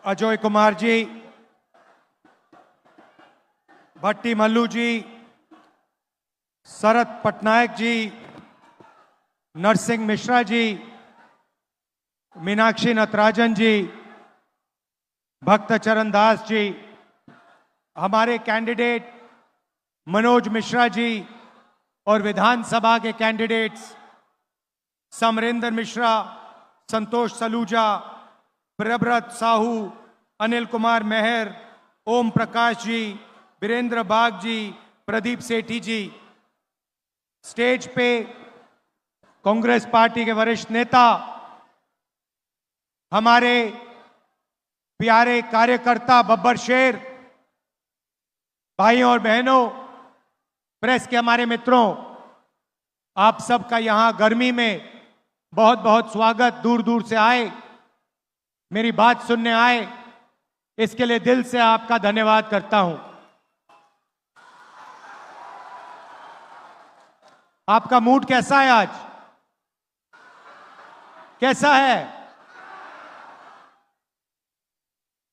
अजय कुमार जी, भट्टी मल्लू जी, शरद पटनायक जी, नरसिंह मिश्रा जी, मीनाक्षी नटराजन जी, भक्त चरण दास जी, हमारे कैंडिडेट मनोज मिश्रा जी और विधानसभा के कैंडिडेट्स समरेंद्र मिश्रा, संतोष सलूजा, प्रभव्रत साहू, अनिल कुमार मेहर, ओम प्रकाश जी, वीरेंद्र बाग जी, प्रदीप सेठी जी। स्टेज पे कांग्रेस पार्टी के वरिष्ठ नेता, हमारे प्यारे कार्यकर्ता बब्बर शेर, भाइयों और बहनों, प्रेस के हमारे मित्रों, आप सबका यहां गर्मी में बहुत बहुत स्वागत। दूर दूर से आए, मेरी बात सुनने आए, इसके लिए दिल से आपका धन्यवाद करता हूं। आपका मूड कैसा है आज? कैसा है?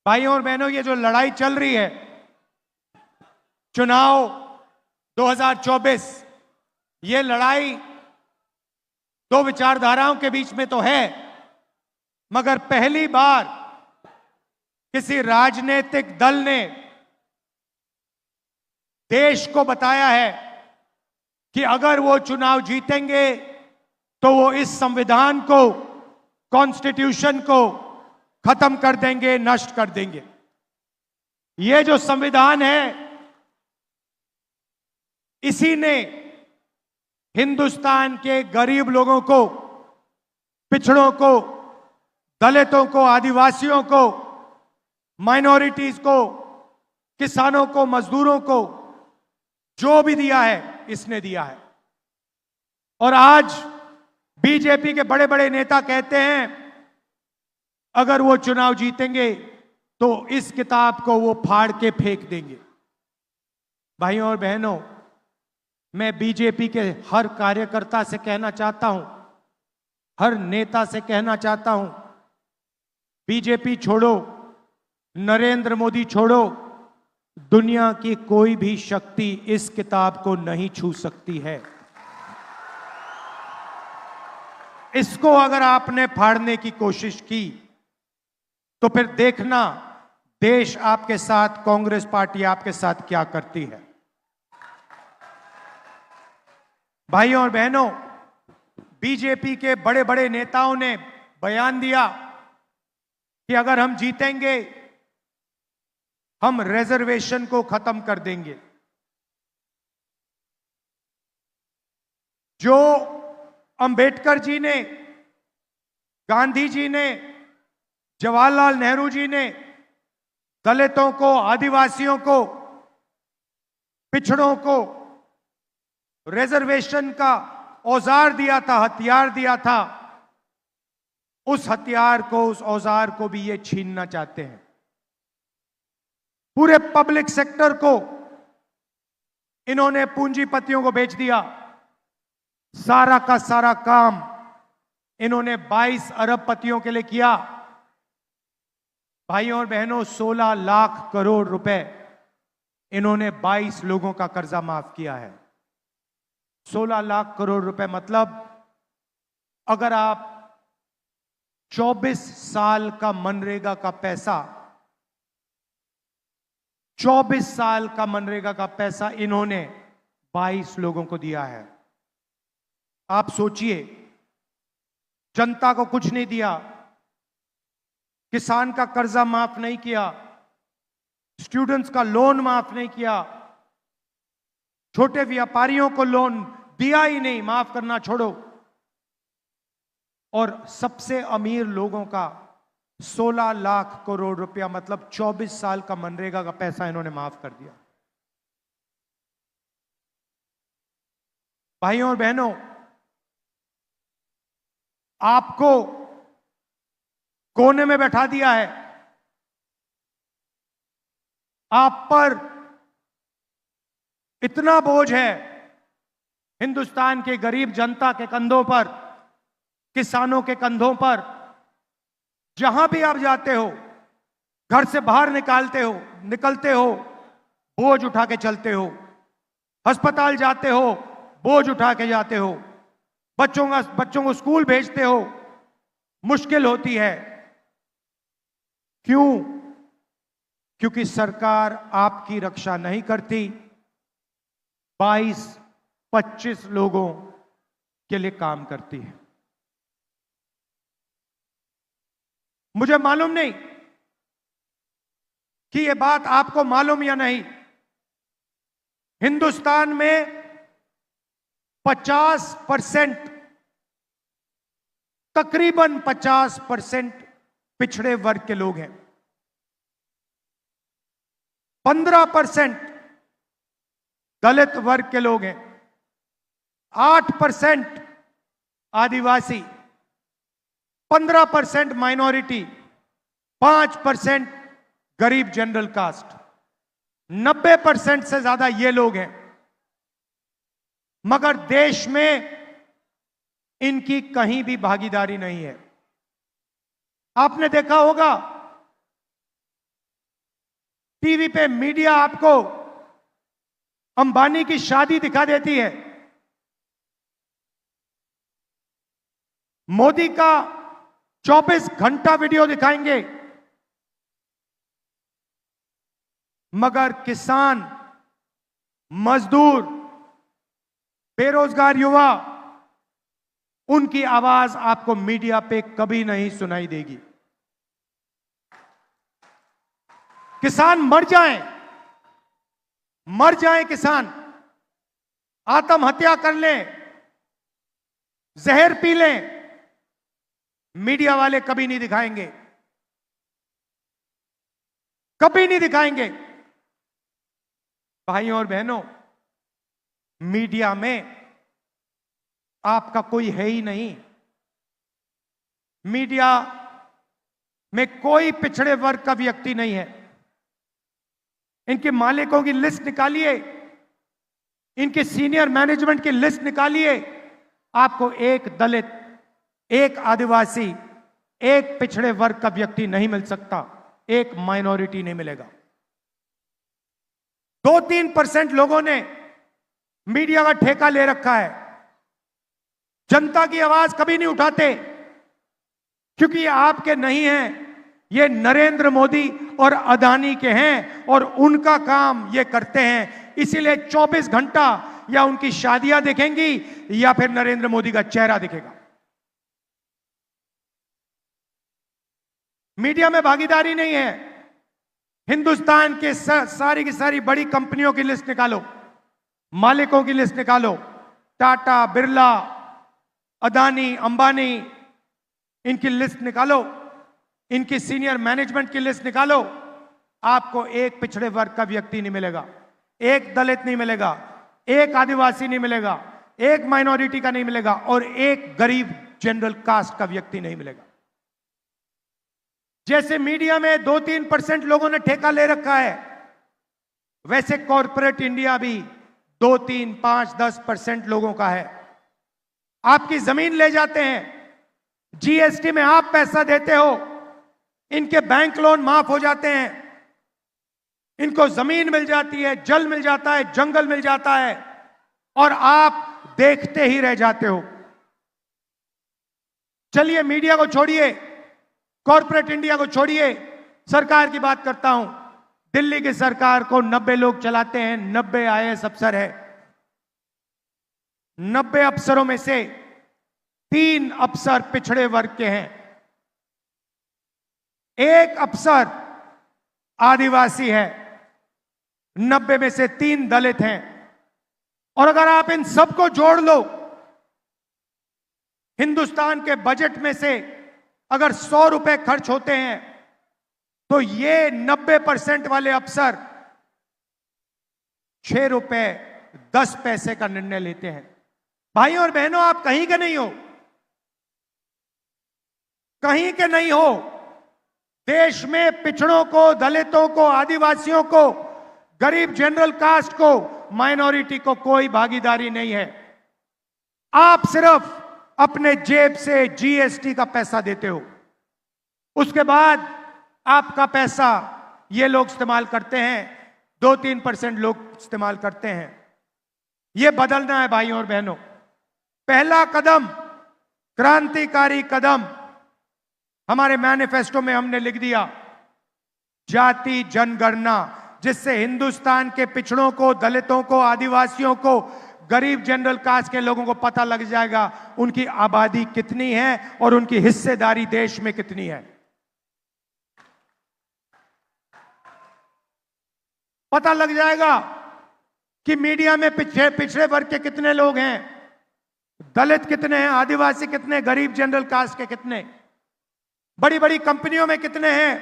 भाइयों और बहनों, ये जो लड़ाई चल रही है, चुनाव 2024, ये लड़ाई दो विचारधाराओं के बीच में तो है, मगर पहली बार किसी राजनीतिक दल ने देश को बताया है कि अगर वो चुनाव जीतेंगे तो वो इस संविधान को, कॉन्स्टिट्यूशन को खत्म कर देंगे, नष्ट कर देंगे। ये जो संविधान है, इसी ने हिंदुस्तान के गरीब लोगों को, पिछड़ों को, दलितों को, आदिवासियों को, माइनॉरिटीज को, किसानों को, मजदूरों को जो भी दिया है, इसने दिया है। और आज बीजेपी के बड़े बड़े नेता कहते हैं अगर वो चुनाव जीतेंगे तो इस किताब को वो फाड़ के फेंक देंगे। भाइयों और बहनों, मैं बीजेपी के हर कार्यकर्ता से कहना चाहता हूं, हर नेता से कहना चाहता हूं, बीजेपी छोड़ो, नरेंद्र मोदी छोड़ो, दुनिया की कोई भी शक्ति इस किताब को नहीं छू सकती है। इसको अगर आपने फाड़ने की कोशिश की तो फिर देखना देश आपके साथ, कांग्रेस पार्टी आपके साथ क्या करती है। भाइयों और बहनों, बीजेपी के बड़े बड़े नेताओं ने बयान दिया कि अगर हम जीतेंगे हम रिजर्वेशन को खत्म कर देंगे। जो अंबेडकर जी ने, गांधी जी ने, जवाहरलाल नेहरू जी ने दलितों को, आदिवासियों को, पिछड़ों को रिजर्वेशन का औजार दिया था, हथियार दिया था, उस हथियार को, उस औजार को भी ये छीनना चाहते हैं। पूरे पब्लिक सेक्टर को इन्होंने पूंजीपतियों को बेच दिया। सारा का सारा काम इन्होंने 22 अरबपतियों के लिए किया। भाइयों और बहनों, 16 लाख करोड़ रुपए इन्होंने 22 लोगों का कर्जा माफ किया है। 16 लाख करोड़ रुपए मतलब अगर आप 24 साल का मनरेगा का पैसा, 24 साल का मनरेगा का पैसा इन्होंने 22 लोगों को दिया है। आप सोचिए, जनता को कुछ नहीं दिया, किसान का कर्जा माफ नहीं किया, स्टूडेंट्स का लोन माफ नहीं किया, छोटे व्यापारियों को लोन दिया ही नहीं, माफ करना छोड़ो, और सबसे अमीर लोगों का 16 लाख करोड़ रुपया मतलब 24 साल का मनरेगा का पैसा इन्होंने माफ कर दिया। भाइयों और बहनों, आपको कोने में बैठा दिया है। आप पर इतना बोझ है, हिंदुस्तान के गरीब जनता के कंधों पर, किसानों के कंधों पर। जहां भी आप जाते हो, घर से बाहर निकलते हो बोझ उठा के चलते हो, अस्पताल जाते हो बोझ उठा के जाते हो, बच्चों को स्कूल भेजते हो, मुश्किल होती है। क्यों? क्योंकि सरकार आपकी रक्षा नहीं करती। 22-25 लोगों के लिए काम करती है। मुझे मालूम नहीं कि यह बात आपको मालूम या नहीं, हिंदुस्तान में 50%, तकरीबन 50% पिछड़े वर्ग के लोग हैं। 15% दलित वर्ग के लोग हैं, 8% आदिवासी, 15% माइनॉरिटी, 5% गरीब जनरल कास्ट, 90% से ज्यादा ये लोग हैं। मगर देश में इनकी कहीं भी भागीदारी नहीं है। आपने देखा होगा टीवी पे मीडिया आपको अंबानी की शादी दिखा देती है, मोदी का 24 घंटा वीडियो दिखाएंगे, मगर किसान, मजदूर, बेरोजगार युवा, उनकी आवाज आपको मीडिया पे कभी नहीं सुनाई देगी। किसान मर जाएं किसान, आत्महत्या कर लें, जहर पी लें, मीडिया वाले कभी नहीं दिखाएंगे, कभी नहीं दिखाएंगे। भाइयों और बहनों, मीडिया में आपका कोई है ही नहीं। मीडिया में कोई पिछड़े वर्ग का व्यक्ति नहीं है। इनके मालिकों की लिस्ट निकालिए, इनके सीनियर मैनेजमेंट की लिस्ट निकालिए, आपको एक दलित, एक आदिवासी, एक पिछड़े वर्ग का व्यक्ति नहीं मिल सकता, एक माइनॉरिटी नहीं मिलेगा। 2-3% लोगों ने मीडिया का ठेका ले रखा है, जनता की आवाज कभी नहीं उठाते, क्योंकि ये आपके नहीं हैं, ये नरेंद्र मोदी और अदानी के हैं और उनका काम ये करते हैं। इसीलिए 24 घंटा या उनकी शादियां दिखेंगी या फिर नरेंद्र मोदी का चेहरा दिखेगा। मीडिया में भागीदारी नहीं है। हिंदुस्तान के सारी की सारी बड़ी कंपनियों की लिस्ट निकालो, मालिकों की लिस्ट निकालो, टाटा, बिरला, अदानी, अंबानी, इनकी लिस्ट निकालो, इनकी सीनियर मैनेजमेंट की लिस्ट निकालो, आपको एक पिछड़े वर्ग का व्यक्ति नहीं मिलेगा, एक दलित नहीं मिलेगा, एक आदिवासी नहीं मिलेगा, एक माइनॉरिटी का नहीं मिलेगा और एक गरीब जनरल कास्ट का व्यक्ति नहीं मिलेगा। जैसे मीडिया में 2-3% लोगों ने ठेका ले रखा है, वैसे कॉरपोरेट इंडिया भी 2-3-5-10% लोगों का है। आपकी जमीन ले जाते हैं, जीएसटी में आप पैसा देते हो, इनके बैंक लोन माफ हो जाते हैं, इनको जमीन मिल जाती है, जल मिल जाता है, जंगल मिल जाता है और आप देखते ही रह जाते हो। चलिए मीडिया को छोड़िए, कॉरपोरेट इंडिया को छोड़िए, सरकार की बात करता हूं। दिल्ली की सरकार को 90 लोग चलाते हैं, 90 आईएएस अफसर है। 90 अफसरों में से 3 अफसर पिछड़े वर्ग के हैं, 1 अफसर आदिवासी है, 90 में से 3 दलित हैं। और अगर आप इन सबको जोड़ लो, हिंदुस्तान के बजट में से अगर 100 रुपए खर्च होते हैं तो ये 90% वाले अफसर 6 रुपए 10 पैसे का निर्णय लेते हैं। भाइयों और बहनों, आप कहीं के नहीं हो, कहीं के नहीं हो। देश में पिछड़ों को, दलितों को, आदिवासियों को, गरीब जनरल कास्ट को, माइनॉरिटी को कोई भागीदारी नहीं है। आप सिर्फ अपने जेब से जीएसटी का पैसा देते हो। उसके बाद आपका पैसा ये लोग इस्तेमाल करते हैं, 2-3% लोग इस्तेमाल करते हैं। ये बदलना है भाइयों और बहनों। पहला कदम, क्रांतिकारी कदम हमारे मैनिफेस्टो में हमने लिख दिया, जाति जनगणना, जिससे हिंदुस्तान के पिछड़ों को, दलितों को, आदिवासियों को, गरीब जनरल कास्ट के लोगों को पता लग जाएगा उनकी आबादी कितनी है और उनकी हिस्सेदारी देश में कितनी है। पता लग जाएगा कि मीडिया में पिछड़े वर्ग के कितने लोग हैं, दलित कितने हैं, आदिवासी कितने, गरीब जनरल कास्ट के कितने, बड़ी बड़ी कंपनियों में कितने हैं,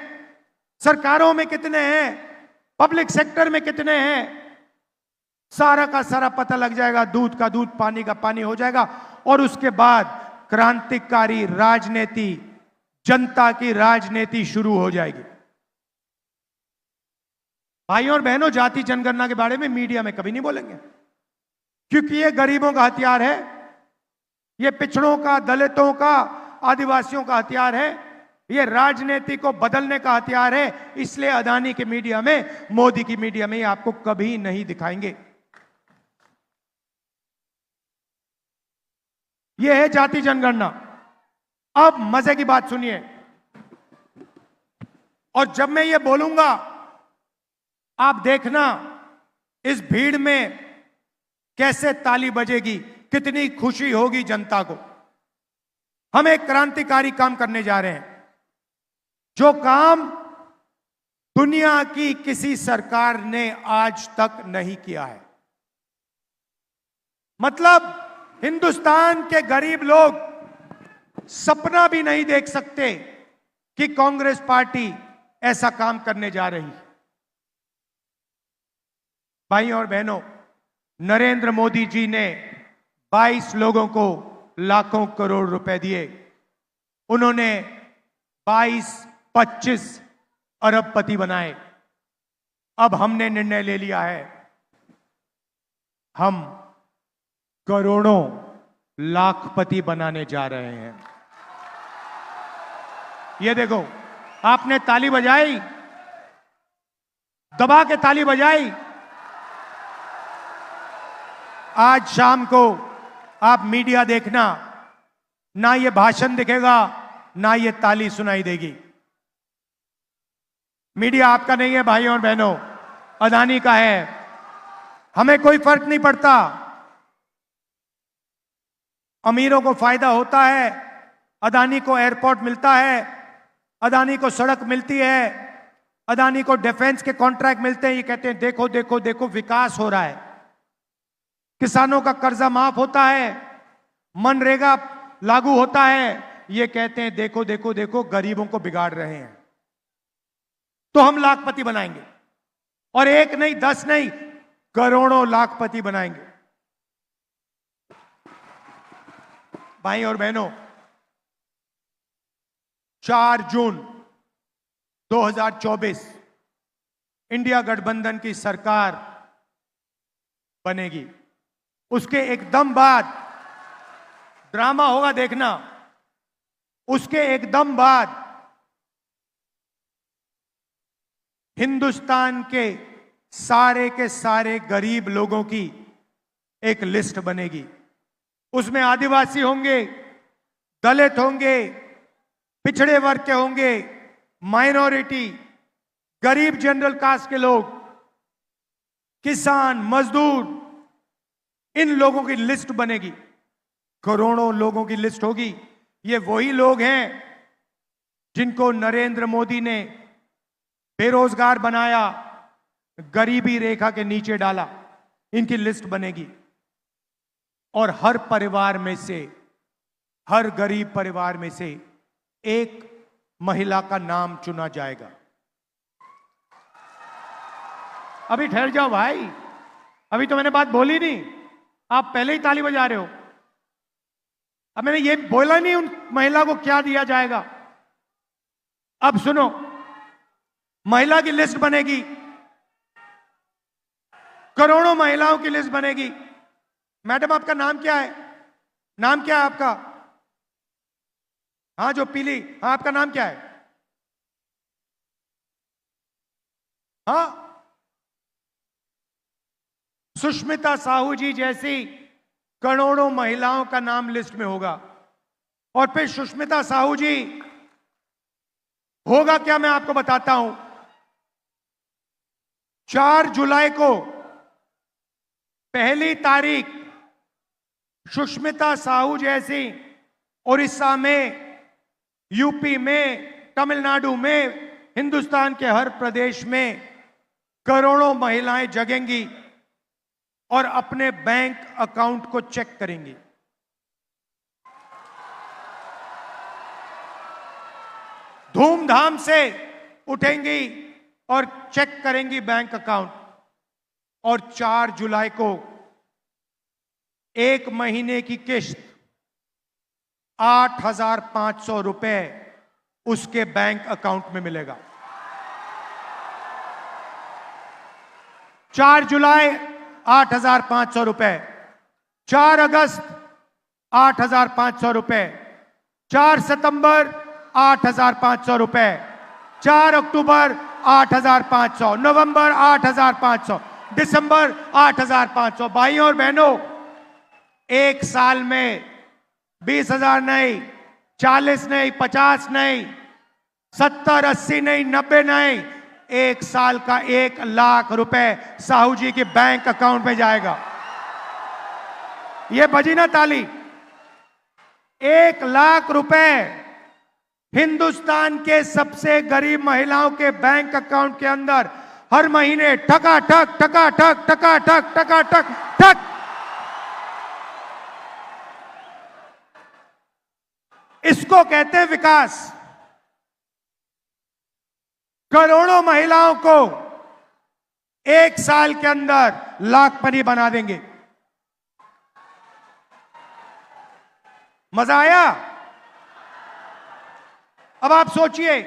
सरकारों में कितने हैं, पब्लिक सेक्टर में कितने हैं। सारा का सारा पता लग जाएगा, दूध का दूध, पानी का पानी हो जाएगा। और उसके बाद क्रांतिकारी राजनीति, जनता की राजनीति शुरू हो जाएगी। भाइयों और बहनों, जाति जनगणना के बारे में मीडिया में कभी नहीं बोलेंगे, क्योंकि ये गरीबों का हथियार है, ये पिछड़ों का, दलितों का, आदिवासियों का हथियार है, ये राजनीति को बदलने का हथियार है। इसलिए अदानी के मीडिया में, मोदी की मीडिया में ये आपको कभी नहीं दिखाएंगे। ये है जाति जनगणना। अब मजे की बात सुनिए, और जब मैं ये बोलूंगा आप देखना इस भीड़ में कैसे ताली बजेगी, कितनी खुशी होगी जनता को। हम एक क्रांतिकारी काम करने जा रहे हैं, जो काम दुनिया की किसी सरकार ने आज तक नहीं किया है। मतलब हिंदुस्तान के गरीब लोग सपना भी नहीं देख सकते कि कांग्रेस पार्टी ऐसा काम करने जा रही है। भाइयों और बहनों, नरेंद्र मोदी जी ने 22 लोगों को लाखों करोड़ रुपए दिए। उन्होंने 22-25 अरबपति बनाए। अब हमने निर्णय ले लिया है, हम करोड़ों लाखपति बनाने जा रहे हैं। ये देखो, आपने ताली बजाई, दबा के ताली बजाई। आज शाम को आप मीडिया देखना, ना ये भाषण दिखेगा, ना ये ताली सुनाई देगी। मीडिया आपका नहीं है भाइयों और बहनों, अदानी का है। हमें कोई फर्क नहीं पड़ता। अमीरों को फायदा होता है, अदानी को एयरपोर्ट मिलता है, अदानी को सड़क मिलती है, अदानी को डिफेंस के कॉन्ट्रैक्ट मिलते हैं। ये कहते हैं देखो देखो देखो विकास हो रहा है, किसानों का कर्जा माफ होता है, मनरेगा लागू होता है। ये कहते हैं देखो देखो देखो गरीबों को बिगाड़ रहे हैं। तो हम लाखपति बनाएंगे, और एक नहीं, 10 नहीं, करोड़ों लाखपति बनाएंगे। भाई और बहनों, 4 जून 2024 इंडिया गठबंधन की सरकार बनेगी। उसके एकदम बाद ड्रामा होगा, देखना। उसके एकदम बाद हिंदुस्तान के सारे गरीब लोगों की एक लिस्ट बनेगी। उसमें आदिवासी होंगे, दलित होंगे, पिछड़े वर्ग के होंगे, माइनॉरिटी, गरीब जनरल कास्ट के लोग, किसान, मजदूर, इन लोगों की लिस्ट बनेगी। करोड़ों लोगों की लिस्ट होगी। ये वही लोग हैं जिनको नरेंद्र मोदी ने बेरोजगार बनाया, गरीबी रेखा के नीचे डाला। इनकी लिस्ट बनेगी, और हर परिवार में से, हर गरीब परिवार में से एक महिला का नाम चुना जाएगा। अभी ठहर जाओ भाई, अभी तो मैंने बात बोली नहीं, आप पहले ही ताली बजा रहे हो। अब मैंने ये बोला नहीं उन महिला को क्या दिया जाएगा। अब सुनो, महिला की लिस्ट बनेगी, करोड़ों महिलाओं की लिस्ट बनेगी। मैडम आपका नाम क्या है? नाम क्या है आपका? हाँ जो पीली, हाँ आपका नाम क्या है? हाँ, सुष्मिता साहू जी जैसी करोड़ों महिलाओं का नाम लिस्ट में होगा। और फिर सुष्मिता साहू जी होगा क्या, मैं आपको बताता हूं। 4 जुलाई को पहली तारीख सुष्मिता साहू जैसी उड़ीसा में, यूपी में, तमिलनाडु में, हिंदुस्तान के हर प्रदेश में करोड़ों महिलाएं जगेंगी और अपने बैंक अकाउंट को चेक करेंगी। धूमधाम से उठेंगी और चेक करेंगी बैंक अकाउंट। और 4 जुलाई को 1 महीने की किस्त 8,500 रुपए उसके बैंक अकाउंट में मिलेगा। 4 जुलाई 8,500 रुपए, 4 अगस्त 8,500 रुपए, 4 सितंबर 8,500 रुपए, 4 अक्टूबर 8,500, नवंबर 8,500, दिसंबर 8,500। भाइयों और बहनों, एक साल में 20,000 नहीं, 40 नहीं, 50 नहीं, 70, 80 नहीं, 90 नहीं, एक साल का 1 लाख रुपए साहू जी के बैंक अकाउंट में जाएगा। यह बजी ना ताली। 1 लाख रुपए हिंदुस्तान के सबसे गरीब महिलाओं के बैंक अकाउंट के अंदर हर महीने ठका ठक ठका ठक ठका ठक ठका ठक ठक। इसको कहते हैं विकास। करोड़ों महिलाओं को 1 साल के अंदर लाखपति बना देंगे। मजा आया? अब आप सोचिए,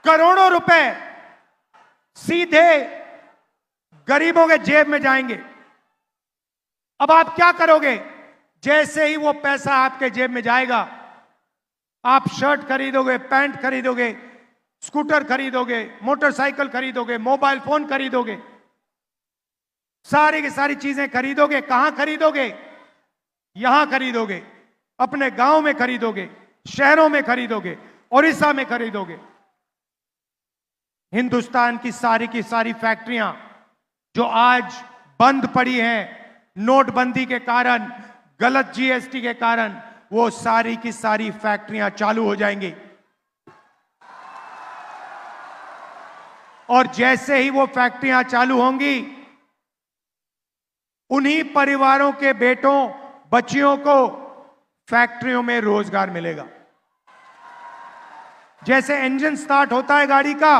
करोड़ों रुपए सीधे गरीबों के जेब में जाएंगे। अब आप क्या करोगे? जैसे ही वो पैसा आपके जेब में जाएगा, आप शर्ट खरीदोगे, पैंट खरीदोगे, स्कूटर खरीदोगे, मोटरसाइकिल खरीदोगे, मोबाइल फोन खरीदोगे, सारी की सारी चीजें खरीदोगे। कहां खरीदोगे? यहां खरीदोगे, अपने गांव में खरीदोगे, शहरों में खरीदोगे, उड़ीसा में खरीदोगे। हिंदुस्तान की सारी फैक्ट्रियां जो आज बंद पड़ी हैं नोटबंदी के कारण, गलत जीएसटी के कारण, वो सारी की सारी फैक्ट्रियां चालू हो जाएंगी। और जैसे ही वो फैक्ट्रियां चालू होंगी, उन्हीं परिवारों के बेटों बच्चियों को फैक्ट्रियों में रोजगार मिलेगा। जैसे इंजन स्टार्ट होता है गाड़ी का,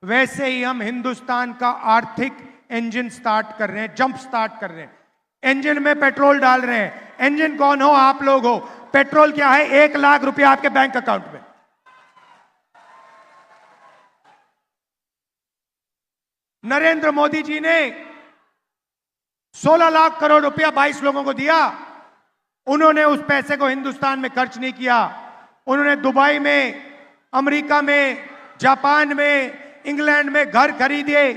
वैसे ही हम हिंदुस्तान का आर्थिक इंजन स्टार्ट कर रहे हैं, जंप स्टार्ट कर रहे हैं। इंजन में पेट्रोल डाल रहे हैं। इंजन कौन हो? आप लोग हो। पेट्रोल क्या है? 1 लाख रुपया आपके बैंक अकाउंट में। नरेंद्र मोदी जी ने 16 लाख करोड़ रुपया 22 लोगों को दिया। उन्होंने उस पैसे को हिंदुस्तान में खर्च नहीं किया। उन्होंने दुबई में, अमेरिका में, जापान में, इंग्लैंड में घर खरीदे,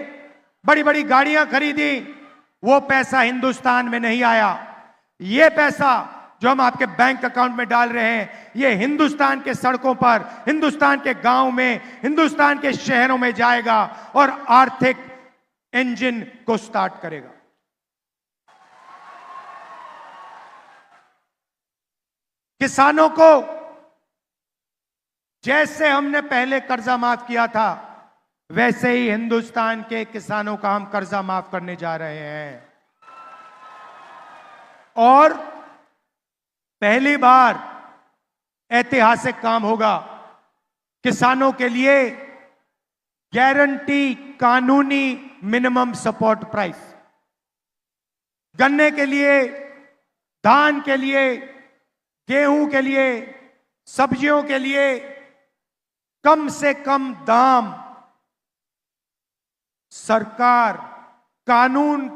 बड़ी बड़ी गाड़ियां खरीदी। वो पैसा हिंदुस्तान में नहीं आया। ये पैसा जो हम आपके बैंक अकाउंट में डाल रहे हैं, ये हिंदुस्तान के सड़कों पर, हिंदुस्तान के गांव में, हिंदुस्तान के शहरों में जाएगा और आर्थिक इंजन को स्टार्ट करेगा। किसानों को जैसे हमने पहले कर्जा माफ किया था, वैसे ही हिंदुस्तान के किसानों का हम कर्जा माफ करने जा रहे हैं। और पहली बार ऐतिहासिक काम होगा। किसानों के लिए गारंटी कानूनी मिनिमम सपोर्ट प्राइस, गन्ने के लिए, धान के लिए, गेहूं के लिए, सब्जियों के लिए कम से कम दाम सरकार कानून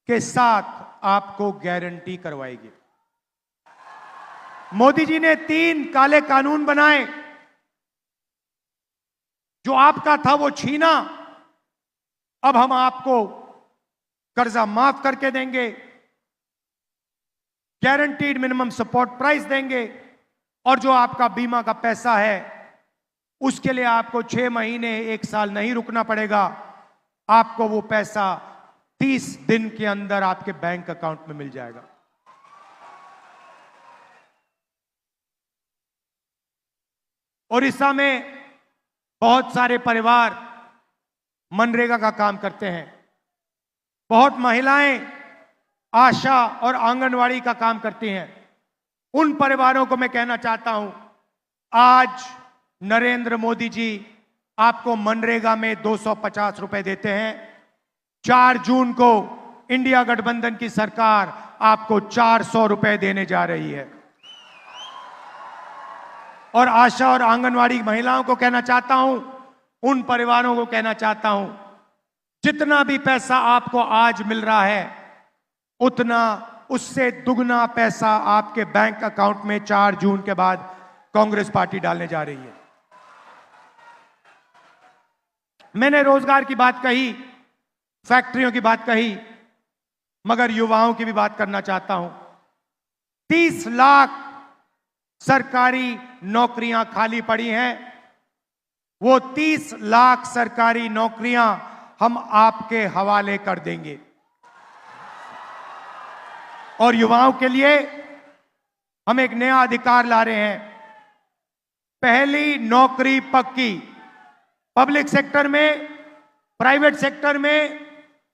के साथ आपको गारंटी करवाएगी। मोदी जी ने 3 काले कानून बनाए। जो आपका था वो छीना, अब हम आपको कर्जा माफ करके देंगे, गारंटीड मिनिमम सपोर्ट प्राइस देंगे, और जो आपका बीमा का पैसा है उसके लिए आपको 6 महीने 1 साल नहीं रुकना पड़ेगा, आपको वो पैसा 30 दिन के अंदर आपके बैंक अकाउंट में मिल जाएगा। ओडिशा में बहुत सारे परिवार मनरेगा का काम करते हैं, बहुत महिलाएं आशा और आंगनवाड़ी का काम करती हैं। उन परिवारों को मैं कहना चाहता हूं, आज नरेंद्र मोदी जी आपको मनरेगा में 250 रुपए देते हैं। 4 जून को इंडिया गठबंधन की सरकार आपको 400 रुपए देने जा रही है। और आशा और आंगनवाड़ी महिलाओं को कहना चाहता हूं, उन परिवारों को कहना चाहता हूं, जितना भी पैसा आपको आज मिल रहा है उतना उससे दुगना पैसा आपके बैंक अकाउंट में 4 जून के बाद कांग्रेस पार्टी डालने जा रही है। मैंने रोजगार की बात कही, फैक्ट्रियों की बात कही, मगर युवाओं की भी बात करना चाहता हूं। 30 लाख सरकारी नौकरियां खाली पड़ी हैं, वो 30 लाख सरकारी नौकरियां हम आपके हवाले कर देंगे। और युवाओं के लिए हम एक नया अधिकार ला रहे हैं, पहली नौकरी पक्की। पब्लिक सेक्टर में, प्राइवेट सेक्टर में,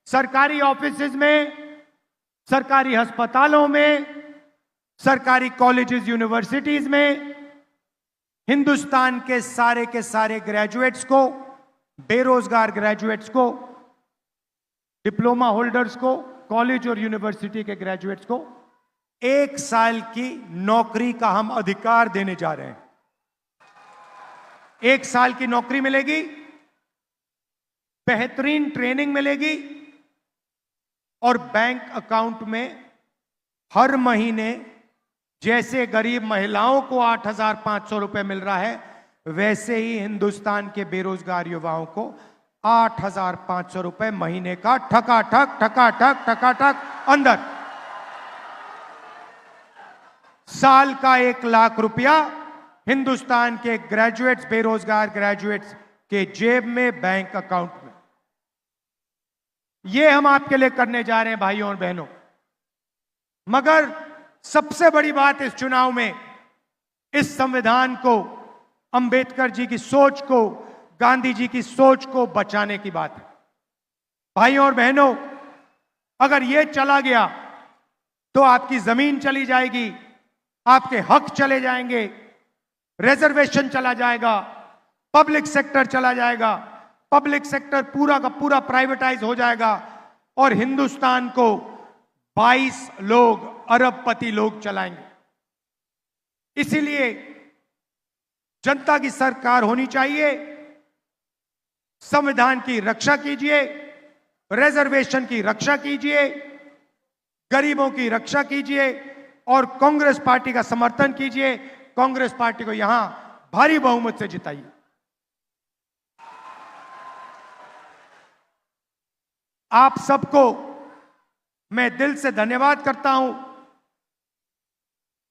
सरकारी ऑफिसेज में, सरकारी अस्पतालों में, सरकारी कॉलेजेस यूनिवर्सिटीज में हिंदुस्तान के सारे ग्रेजुएट्स को, बेरोजगार ग्रेजुएट्स को, डिप्लोमा होल्डर्स को, कॉलेज और यूनिवर्सिटी के ग्रेजुएट्स को 1 साल की नौकरी का हम अधिकार देने जा रहे हैं। 1 साल की नौकरी मिलेगी, बेहतरीन ट्रेनिंग मिलेगी, और बैंक अकाउंट में हर महीने जैसे गरीब महिलाओं को 8,500 रुपए मिल रहा है, वैसे ही हिंदुस्तान के बेरोजगार युवाओं को 8,500 रुपए महीने का ठकाठक अंदर। साल का 1 लाख रुपया हिंदुस्तान के ग्रेजुएट्स, बेरोजगार ग्रेजुएट्स के जेब में, बैंक अकाउंट में। यह हम आपके लिए करने जा रहे हैं भाइयों और बहनों। मगर सबसे बड़ी बात इस चुनाव में, इस संविधान को, अंबेडकर जी की सोच को, गांधी जी की सोच को बचाने की बात है। भाइयों और बहनों, अगर यह चला गया तो आपकी जमीन चली जाएगी, आपके हक चले जाएंगे, रिजर्वेशन चला जाएगा, पब्लिक सेक्टर चला जाएगा, पब्लिक सेक्टर पूरा का पूरा प्राइवेटाइज हो जाएगा, और हिंदुस्तान को 22 लोग, अरबपति लोग चलाएंगे। इसीलिए जनता की सरकार होनी चाहिए। संविधान की रक्षा कीजिए, रिजर्वेशन की रक्षा कीजिए, गरीबों की रक्षा कीजिए, और कांग्रेस पार्टी का समर्थन कीजिए। कांग्रेस पार्टी को यहां भारी बहुमत से जिताइए। आप सबको मैं दिल से धन्यवाद करता हूं।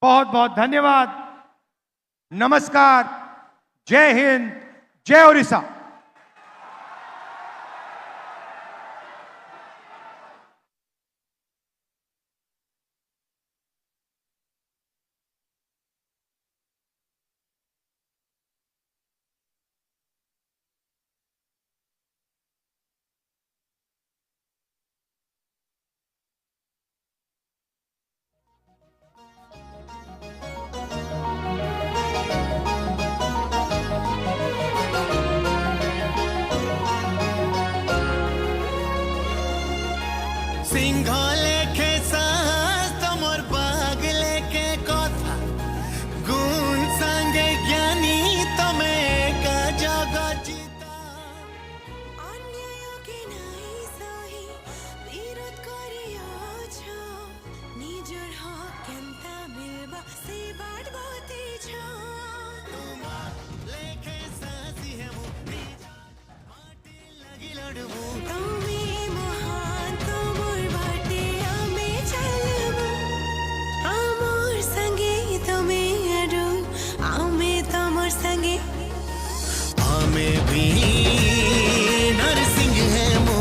बहुत बहुत धन्यवाद। नमस्कार। जय हिंद, जय ओडिशा। आमे भी नरसिंह है मो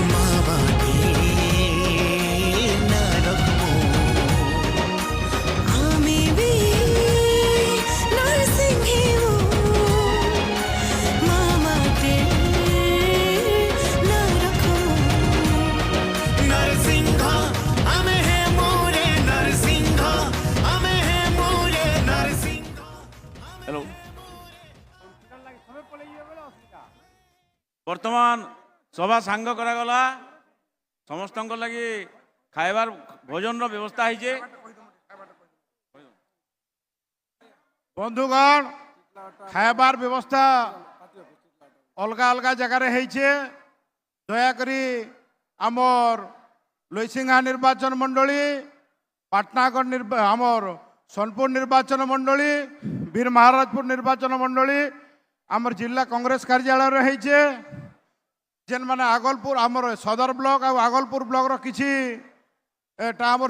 माँ बाटे नरकमो आमे भी नरसिंह है मो माँ बाटे नरकमो नरसिंह आमे है मोरे नरसिंह आमे है मोरे नरसिंह। हेलो बर्तमान सभा सांग करागला समस्त लगी खाइबार भोजन व्यवस्था है। बंधुगण खाइबार व्यवस्था अलग अलग जगार दयाकरी आमर लुईसिंघा निर्वाचन मंडली पाटनागढ़ आमर सोनपुर निर्वाचन मंडली वीर महाराजपुर निर्वाचन मंडली आमर जिला कांग्रेस कार्यालय रही जेन माने आगलपुर आमर सदर ब्लॉक और आगलपुर ब्लॉक रो किछि एटा आमर